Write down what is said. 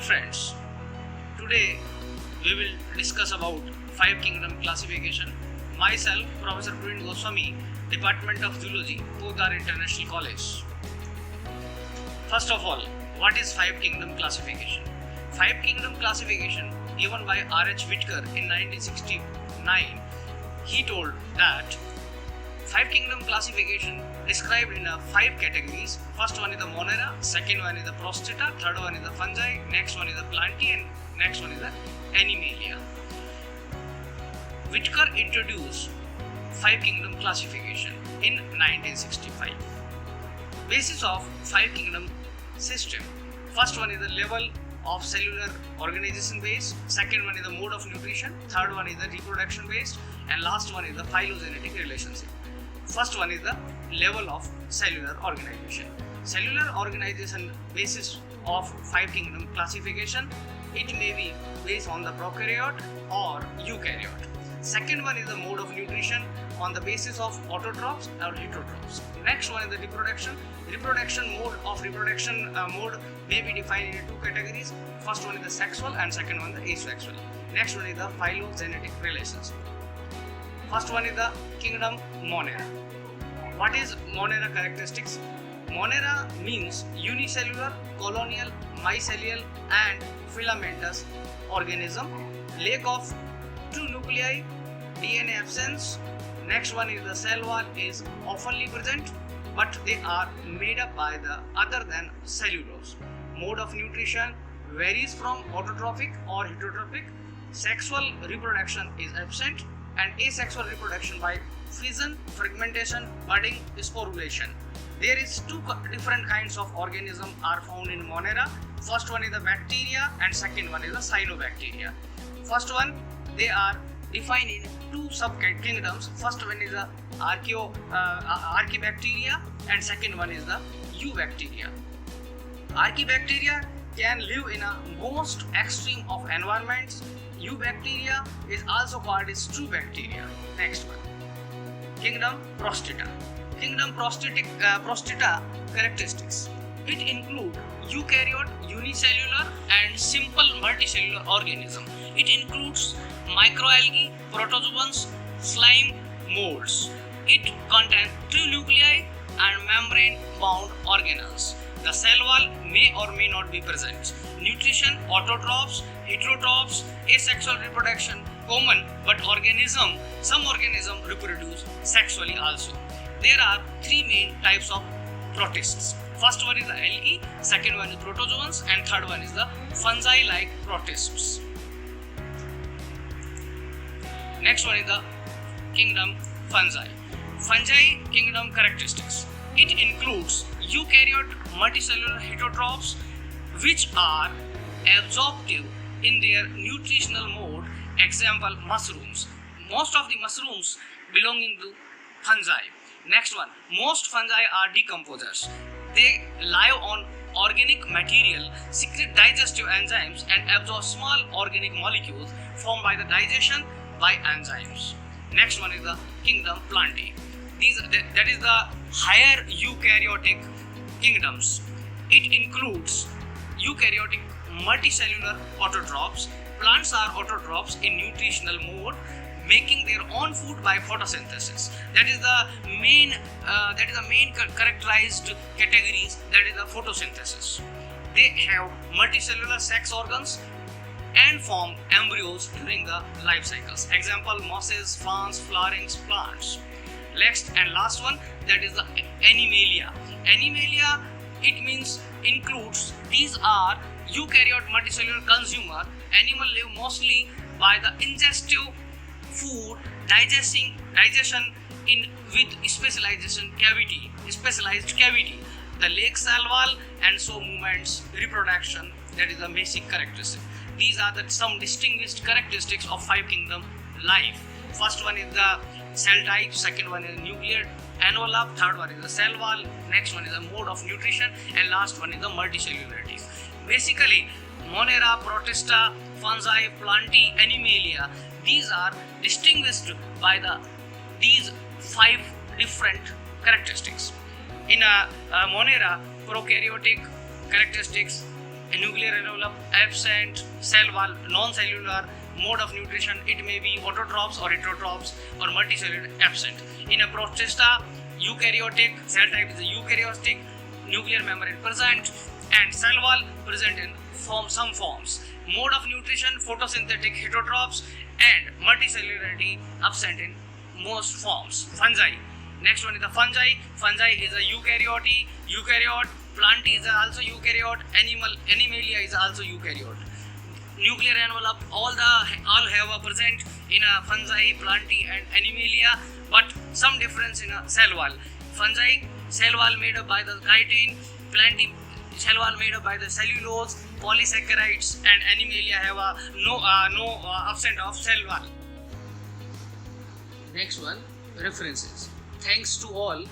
friends, today we will discuss about five kingdom classification. Myself, Professor Praveen Goswami, Department of Zoology, Poddar International College. First of all, what is five kingdom classification? Five kingdom classification given by R.H. Whitaker in 1969. He told that five kingdom classification described in five categories. First one is the Monera, second one is the Prostata, third one is the fungi, next one is the Plantae, and next one is the Animalia. Whitaker introduced five kingdom classification in 1965. Basis of five kingdom system. First one is the level of cellular organization based, second one is the mode of nutrition, third one is the reproduction based, and last one is the phylogenetic relationship. First one is the level of cellular organization. Cellular organization basis of five kingdom classification, it may be based on the prokaryote or eukaryote. Second one is the mode of nutrition on the basis of autotrophs or heterotrophs. Next one is the reproduction. Reproduction mode of reproduction mode may be defined in two categories. First one is the sexual and second one the asexual. Next one is the phylogenetic relations. First one is the kingdom Monera. What is Monera characteristics? Monera means unicellular, colonial, mycelial and filamentous organism. Lack of two nuclei, DNA absence. Next one is the cell wall is oftenly present, but they are made up by the other than cellulose. Mode of nutrition varies from autotrophic or heterotrophic. Sexual reproduction is absent, and asexual reproduction by fission, fragmentation, budding, sporulation. There is two different kinds of organism are found in Monera. First one is the bacteria and second one is the cyanobacteria. First one, they are defined in two sub-kingdoms. First one is the Archaebacteria and second one is the Eubacteria. Archaebacteria can live in a most extreme of environments. Eubacteria is also called as true bacteria. Next one, kingdom Prostata. Kingdom Prostata characteristics. It includes eukaryote, unicellular and simple multicellular organism. It includes microalgae, protozoans, slime, molds. It contains two nuclei and membrane-bound organelles. The cell wall may or may not be present. Nutrition, autotrophs, heterotrophs, asexual reproduction common, but some organism reproduce sexually also. There are three main types of protists. First one is the algae, second one is protozoans, and third one is the fungi-like protists. Next one is the kingdom fungi. Fungi kingdom characteristics. It includes eukaryote multicellular heterotrophs which are absorptive in their nutritional mode. Example, mushrooms. Most of the mushrooms belonging to fungi. Next one, most fungi are decomposers. They live on organic material, secrete digestive enzymes and absorb small organic molecules formed by the digestion by enzymes. Next one is the kingdom Plantae. That is the higher eukaryotic kingdoms. It includes eukaryotic multicellular autotrophs. Plants are autotrophs in nutritional mode, making their own food by photosynthesis. That is the main characterized categories. That is the photosynthesis. They have multicellular sex organs and form embryos during the life cycles. Example, mosses, ferns, flowerings, plants. Next and last one, that is the Animalia. Animalia, it means includes, these are eukaryote multicellular consumer. Animal live mostly by the ingestive food, digestion in with specialized cavity. The leg cell wall and so movements, reproduction, that is the basic characteristic. These are some distinguished characteristics of five kingdom life. First one is the cell type, second one is nuclear envelope, third one is the cell wall, next one is the mode of nutrition, and last one is the multicellularity. Basically, Monera, Protista, fungi, Plantae, Animalia, these are distinguished by these five different characteristics. In Monera, prokaryotic characteristics, A nuclear envelope absent, cell wall, non-cellular, mode of nutrition, it may be autotrophs or heterotrophs or multicellular absent. In a protista, eukaryotic, cell type is a eukaryotic, nuclear membrane present, and cell wall present in some forms. Mode of nutrition, photosynthetic heterotrophs, and multicellularity absent in most forms. Fungi. Next one is the fungi. Fungi is a eukaryote. Plant is also eukaryote. Animalia is also eukaryote. Nuclear envelope, all have a present in a fungi, plantae, and animalia, but some difference in a cell wall. Fungi, cell wall made up by the chitin, plantae, cell wall made up by the cellulose, polysaccharides, and animalia have a no absent of cell wall. Next one, references. Thanks to all